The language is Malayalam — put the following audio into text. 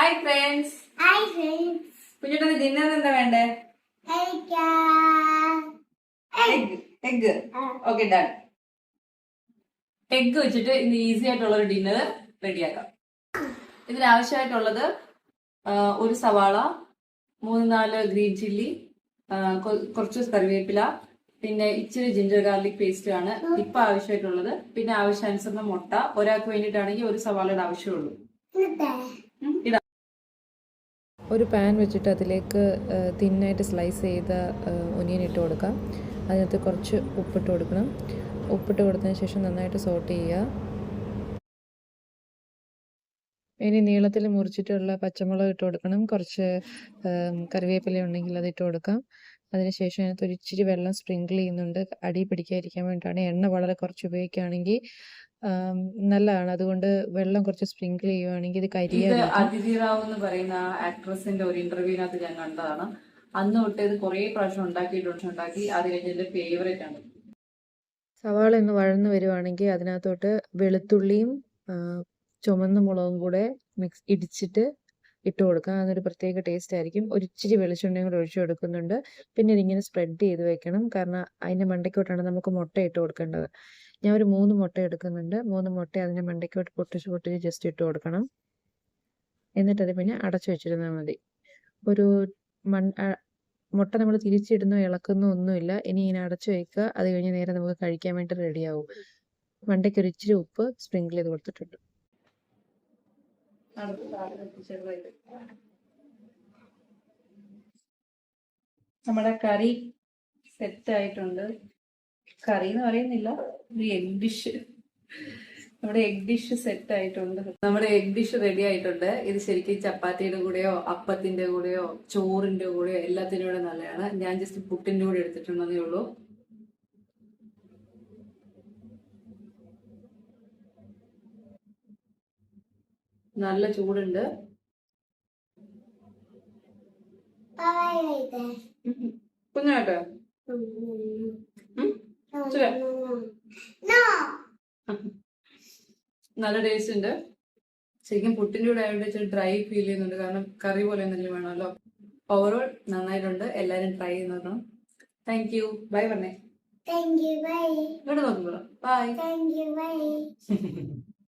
Hi friends. കുഞ്ഞിട്ട് ഡിന്നർ എന്താ വേണ്ടേ? എഗ്. Okay, done. എഗ് വെച്ചിട്ട് ഇന്ന് ഈസി ആയിട്ടുള്ള ഒരു ഡിന്നർ റെഡിയാക്കാം. ഇതിനാവശ്യമായിട്ടുള്ളത് ഒരു സവാള, 3-4 ഗ്രീൻ ചില്ലി, കുറച്ച് കറിവേപ്പില, പിന്നെ ഇച്ചിരി ജിഞ്ചർ ഗാർലിക് പേസ്റ്റ് ആണ് ഇപ്പൊ ആവശ്യമായിട്ടുള്ളത്. പിന്നെ ആവശ്യാനുസരണം മുട്ട. ഒരാൾക്ക് വേണ്ടിയിട്ടാണെങ്കിൽ ഒരു സവാളയുടെ ആവശ്യമുള്ളൂ. ഒരു പാൻ വെച്ചിട്ട് അതിലേക്ക് തിന്നായിട്ട് സ്ലൈസ് ചെയ്ത ഒനിയൻ ഇട്ട് കൊടുക്കാം. അതിനകത്ത് കുറച്ച് ഉപ്പിട്ട് കൊടുക്കണം. ഉപ്പിട്ട് കൊടുത്തതിന് ശേഷം നന്നായിട്ട് സോട്ട് ചെയ്യുക. ഇനി നീളത്തിൽ മുറിച്ചിട്ടുള്ള പച്ചമുളക് ഇട്ട് കൊടുക്കണം. കുറച്ച് കറിവേപ്പില ഉണ്ടെങ്കിൽ അത് ഇട്ട് കൊടുക്കാം. അതിനുശേഷം അതിനകത്ത് ഒരു ഇച്ചിരി വെള്ളം സ്പ്രിങ്കിൾ ചെയ്യുന്നുണ്ട്, അടി പിടിക്കാതിരിക്കാൻ വേണ്ടിയിട്ടാണ്. എണ്ണ വളരെ കുറച്ച് ഉപയോഗിക്കുകയാണെങ്കിൽ നല്ലതാണ്. അതുകൊണ്ട് വെള്ളം കുറച്ച് സ്പ്രിങ്കിൾ ചെയ്യുവാണെങ്കിൽ ഇത് കരിയാതെ. അതിഥി റാവു എന്ന് പറയുന്ന ആക്ട്രസിന്റെ ഒരു ഇന്റർവ്യൂവിനകത്ത് ഞാൻ കണ്ടതാണ്. അന്ന് തൊട്ട് ഇത് കുറെ പ്രാവശ്യം ഉണ്ടാക്കി അത് എന്റെ ഫേവറേറ്റ് ആണ്. സവാള ഒന്ന് വഴന്ന് വരുവാണെങ്കിൽ അതിനകത്തോട്ട് വെളുത്തുള്ളിയും ചുമന്ന മുളകും കൂടെ ഇടിച്ചിട്ട് ഇട്ട് കൊടുക്കാം. അതൊരു പ്രത്യേക ടേസ്റ്റ് ആയിരിക്കും. ഒരു ഇച്ചിരി വെളിച്ചെണ്ണയും കൂടെ ഒഴിച്ചു കൊടുക്കുന്നുണ്ട്. പിന്നെ ഇതിങ്ങനെ സ്പ്രെഡ് ചെയ്ത് വെക്കണം, കാരണം അതിൻ്റെ മണ്ടയ്ക്കോട്ടാണ് നമുക്ക് മുട്ട ഇട്ട് കൊടുക്കേണ്ടത്. ഞാൻ ഒരു 3 മുട്ട എടുക്കുന്നുണ്ട്. 3 മുട്ട അതിൻ്റെ മണ്ടയ്ക്കോട്ട് പൊട്ടിച്ച് ജസ്റ്റ് ഇട്ട് കൊടുക്കണം. എന്നിട്ടത് പിന്നെ അടച്ചു വെച്ചിരുന്നാൽ മതി. ഒരു മുട്ട നമ്മൾ തിരിച്ചിടുന്നോ ഇളക്കുന്നോ ഒന്നുമില്ല. ഇനി ഇങ്ങനെ അടച്ചു വയ്ക്കുക. അത് കഴിഞ്ഞ് നേരെ നമുക്ക് കഴിക്കാൻ വേണ്ടി റെഡിയാവും. മണ്ടയ്ക്ക് ഒരു ഇച്ചിരി ഉപ്പ് സ്പ്രിങ്കിൾ ചെയ്ത് കൊടുത്തിട്ടുണ്ട്. നമ്മുടെ കറി സെറ്റ് ആയിട്ടുണ്ട്. കറി എന്ന് പറയുന്നില്ല, ഒരു എഗ് ഡിഷ്. നമ്മുടെ എഗ് ഡിഷ് സെറ്റ് ആയിട്ടുണ്ട്. നമ്മുടെ എഗ് ഡിഷ് റെഡി ആയിട്ടുണ്ട്. ഇത് ശരിക്കും ചപ്പാത്തിയുടെ കൂടെയോ അപ്പത്തിന്റെ കൂടെയോ ചോറിന്റെ കൂടെയോ എല്ലാത്തിനും കൂടെ നല്ലതാണ്. ഞാൻ ജസ്റ്റ് പുട്ടിന്റെ കൂടെ എടുത്തിട്ടുണ്ടെന്നേ ഉള്ളൂ. നല്ല ചൂടുണ്ട്. കുഞ്ഞാട്ടോ നല്ല ടേസ്റ്റ് ഉണ്ട്. ശരിക്കും പുട്ടിന്റെ കൂടെ ആയതുകൊണ്ട് ഇച്ചിരി ഡ്രൈ ഫീൽ ചെയ്യുന്നുണ്ട്, കാരണം കറി പോലെ എന്തെങ്കിലും വേണമല്ലോ. ഓവറോൾ നന്നായിട്ടുണ്ട്. എല്ലാരും ട്രൈ ചെയ്ത് നോക്കണം. Thank you. ബൈ പറഞ്ഞേ. Thank you, bye. ഇവിടെ നോക്കുമ്പോ ബൈ. Thank you, bye.